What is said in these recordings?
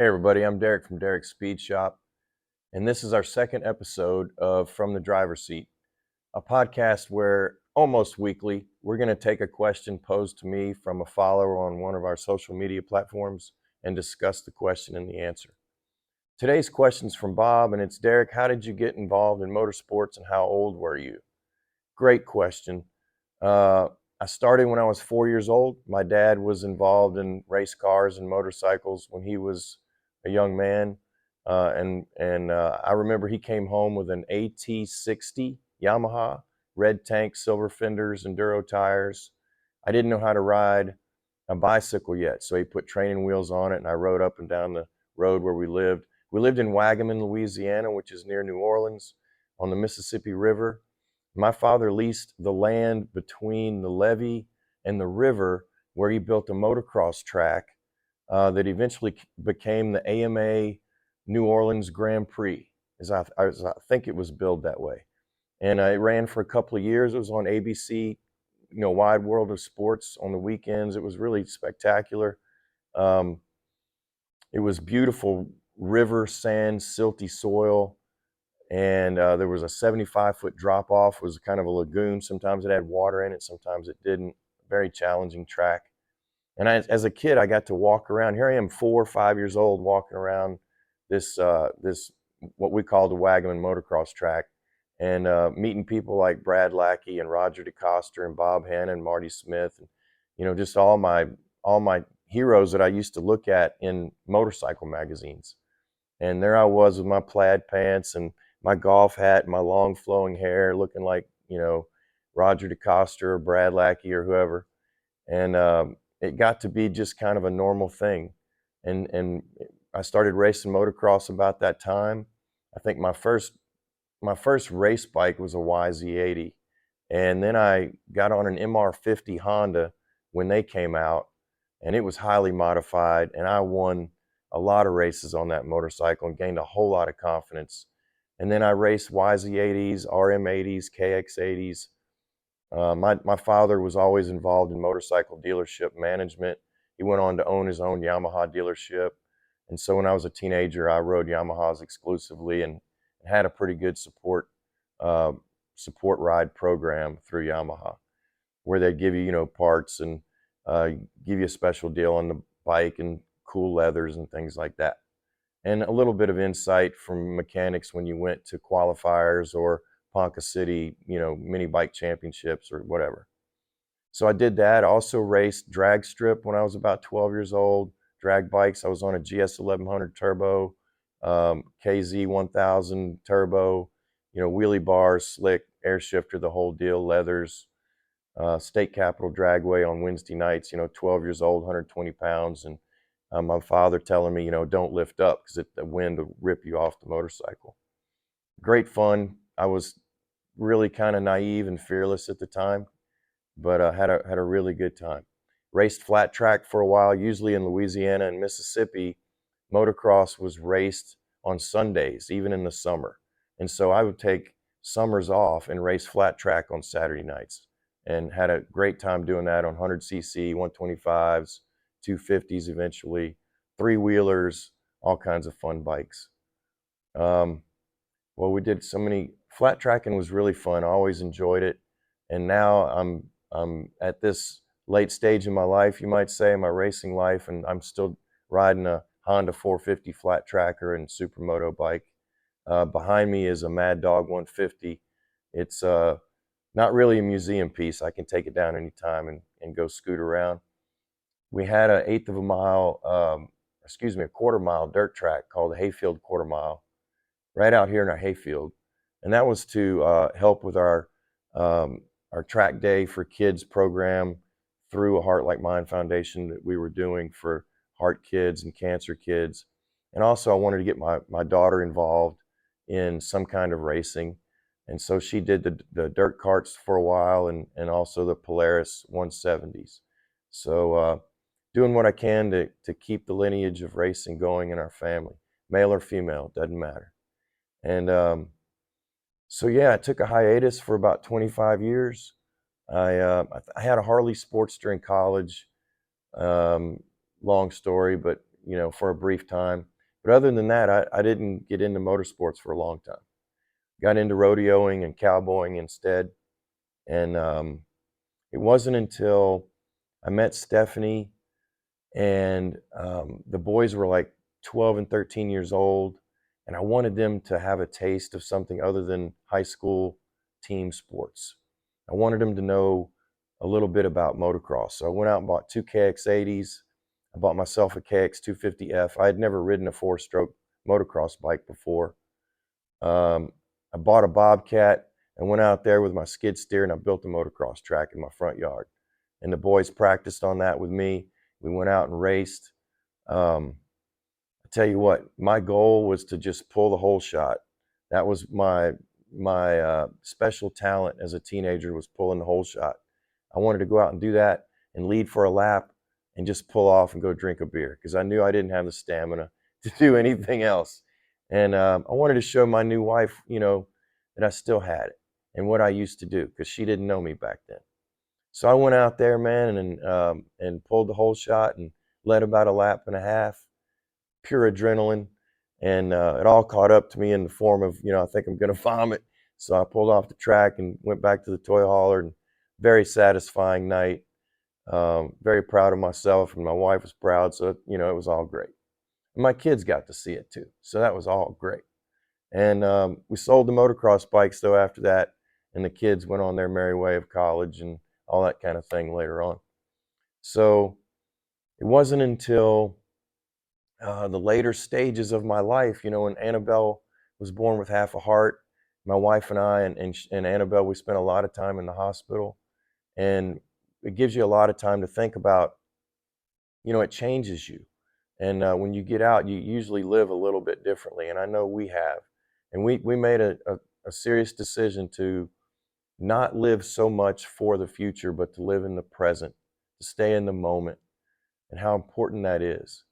Hey everybody, I'm Derek from Derek's Speed Shop, and this is our second episode of From the Driver's Seat, a podcast where almost weekly we're going to take a question posed to me from a follower on one of our social media platforms and discuss the question and the answer. Today's question's from Bob, and it's Derek, how did you get involved in motorsports and how old were you? Great question. I started when I was 4 years old. My dad was involved in race cars and motorcycles when he was a young man. I remember he came home with an AT60 Yamaha, red tank, silver fenders, enduro tires. I didn't know how to ride a bicycle yet, so he put training wheels on it, and I rode up and down the road where we lived. We lived in Wagaman, Louisiana, which is near New Orleans on the Mississippi River. My father leased the land between the levee and the river where he built a motocross track that eventually became the AMA New Orleans Grand Prix, as I think it was billed that way. And it ran for a couple of years. It was on ABC, Wide World of Sports on the weekends. It was really spectacular. It was beautiful river, sand, silty soil. And there was a 75-foot drop off. It was kind of a lagoon. Sometimes it had water in it, sometimes it didn't. Very challenging track. And as a kid, I got to walk around. Here I am, 4 or 5 years old, walking around this what we call the Wagaman motocross track, and meeting people like Brad Lackey and Roger DeCoster and Bob Hanna and Marty Smith, and just all my heroes that I used to look at in motorcycle magazines. And there I was with my plaid pants and my golf hat and my long flowing hair, looking like, Roger DeCoster or Brad Lackey or whoever. And it got to be just kind of a normal thing. And I started racing motocross about that time. I think my first race bike was a YZ80. And then I got on an MR50 Honda when they came out, and it was highly modified, and I won a lot of races on that motorcycle and gained a whole lot of confidence. And then I raced YZ80s, RM80s, KX80s. My father was always involved in motorcycle dealership management. He went on to own his own Yamaha dealership. And so when I was a teenager, I rode Yamahas exclusively and had a pretty good support ride program through Yamaha, where they'd give you, parts and give you a special deal on the bike and cool leathers and things like that. And a little bit of insight from mechanics when you went to qualifiers or Ponca City, mini bike championships or whatever. So I did that. I also raced drag strip when I was about 12 years old, drag bikes. I was on a GS 1100 turbo, KZ 1000 turbo, wheelie bars, slick, air shifter, the whole deal, leathers, State Capitol Dragway on Wednesday nights, 12 years old, 120 pounds. And my father telling me, don't lift up because the wind will rip you off the motorcycle. Great fun. I was really kind of naive and fearless at the time, but had a really good time. Raced flat track for a while. Usually in Louisiana and Mississippi, motocross was raced on Sundays, even in the summer. And so I would take summers off and race flat track on Saturday nights, and had a great time doing that on 100cc, 125s, 250s eventually, three-wheelers, all kinds of fun bikes. Well, we did so many. Flat tracking was really fun. I always enjoyed it. And now I'm at this late stage in my life, you might say, my racing life, and I'm still riding a Honda 450 flat tracker and supermoto bike. Behind me is a Mad Dog 150. It's not really a museum piece. I can take it down anytime and go scoot around. We had a quarter mile dirt track called the Hayfield Quarter Mile right out here in our hayfield. And that was to help with our track day for kids program through a Heart Like Mine Foundation that we were doing for heart kids and cancer kids. And also I wanted to get my daughter involved in some kind of racing. And so she did the dirt carts for a while, and also the Polaris 170s. So doing what I can to keep the lineage of racing going in our family, male or female, doesn't matter. And so yeah, I took a hiatus for about 25 years. I had a Harley Sportster in college. Long story, but for a brief time. But other than that, I didn't get into motorsports for a long time. Got into rodeoing and cowboying instead. And it wasn't until I met Stephanie and the boys were like 12 and 13 years old, and I wanted them to have a taste of something other than high school team sports. I wanted them to know a little bit about motocross. So I went out and bought two KX80s. I bought myself a KX250F. I had never ridden a four-stroke motocross bike before. I bought a Bobcat and went out there with my skid steer, and I built a motocross track in my front yard. And the boys practiced on that with me. We went out and raced. I tell you what, my goal was to just pull the whole shot. That was my special talent as a teenager, was pulling the whole shot. I wanted to go out and do that and lead for a lap and just pull off and go drink a beer, because I knew I didn't have the stamina to do anything else. And I wanted to show my new wife, that I still had it and what I used to do, because she didn't know me back then. So I went out there, man, and pulled the whole shot and led about a lap and a half, pure adrenaline. And it all caught up to me in the form of, I think I'm going to vomit. So I pulled off the track and went back to the toy hauler, and very satisfying night. Very proud of myself, and my wife was proud. So, it was all great. And my kids got to see it too. So that was all great. And we sold the motocross bikes though after that, and the kids went on their merry way of college and all that kind of thing later on. So it wasn't until the later stages of my life, when Annabelle was born with half a heart, my wife and I and Annabelle, we spent a lot of time in the hospital, and it gives you a lot of time to think about, it changes you. And when you get out, you usually live a little bit differently. And I know we have. And we made a serious decision to not live so much for the future, but to live in the present, to stay in the moment, and how important that is.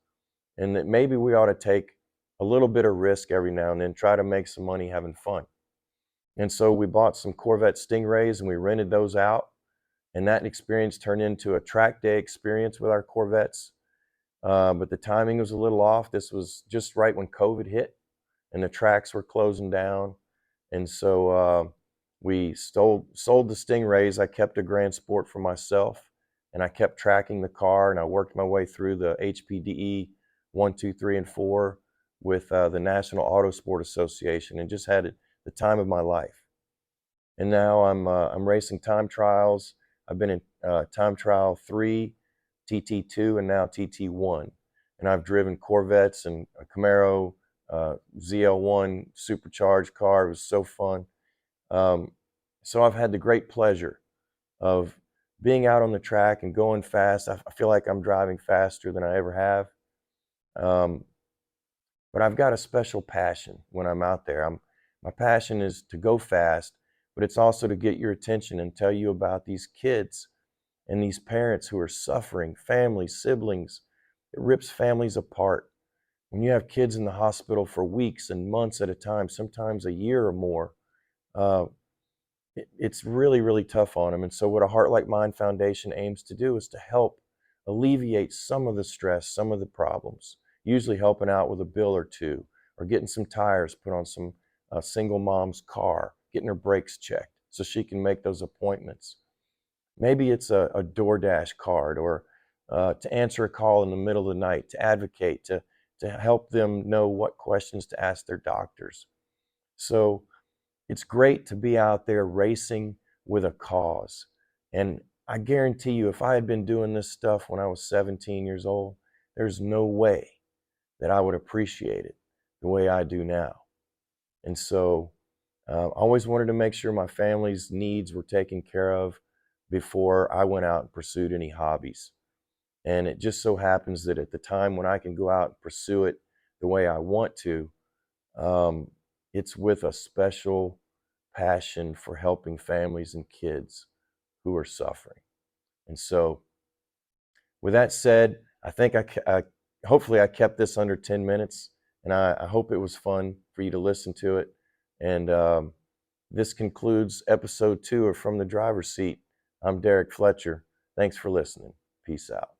And that maybe we ought to take a little bit of risk every now and then, try to make some money having fun. And so we bought some Corvette Stingrays and we rented those out. And that experience turned into a track day experience with our Corvettes. But the timing was a little off. This was just right when COVID hit and the tracks were closing down. And so we sold the Stingrays. I kept a Grand Sport for myself, and I kept tracking the car, and I worked my way through the HPDE 1, 2, 3, and 4 with the National Autosport Association, and just had the time of my life. And now I'm racing time trials. I've been in time trial 3, TT2, and now TT1. And I've driven Corvettes and a Camaro ZL1 supercharged car. It was so fun. So I've had the great pleasure of being out on the track and going fast. I feel like I'm driving faster than I ever have. But I've got a special passion when I'm out there. My passion is to go fast, but it's also to get your attention and tell you about these kids and these parents who are suffering, families, siblings. It rips families apart. When you have kids in the hospital for weeks and months at a time, sometimes a year or more, it's really, really tough on them. And so what a Heart Like Mine Foundation aims to do is to help alleviate some of the stress, some of the problems, usually helping out with a bill or two, or getting some tires put on some single mom's car, getting her brakes checked so she can make those appointments. Maybe it's a DoorDash card, or to answer a call in the middle of the night, to advocate, to help them know what questions to ask their doctors. So it's great to be out there racing with a cause. And I guarantee you, if I had been doing this stuff when I was 17 years old, there's no way that I would appreciate it the way I do now. And so I always wanted to make sure my family's needs were taken care of before I went out and pursued any hobbies. And it just so happens that at the time when I can go out and pursue it the way I want to, it's with a special passion for helping families and kids who are suffering. And so with that said, I think hopefully I kept this under 10 minutes, and I hope it was fun for you to listen to it. And this concludes episode 2 of From the Driver's Seat. I'm Derek Fletcher. Thanks for listening. Peace out.